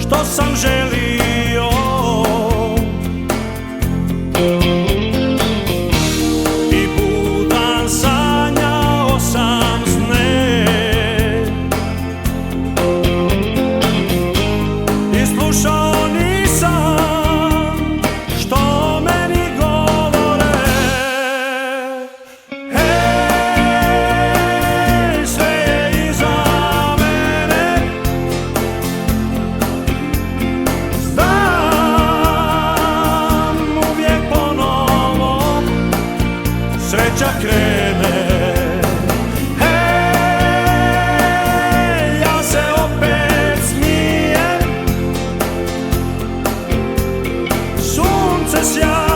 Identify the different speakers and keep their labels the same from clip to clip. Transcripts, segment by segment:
Speaker 1: što sam želio. I budan sanjao sam sne i slušao nisam što meni govore. Hej, sve je iza mene, znam uvijek ponovo sreća krene. Hej, ja se opet smijem, sunce sja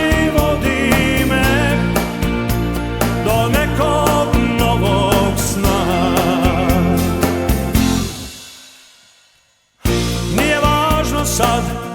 Speaker 1: i vodi me do nekog novog sna. Nije važno sad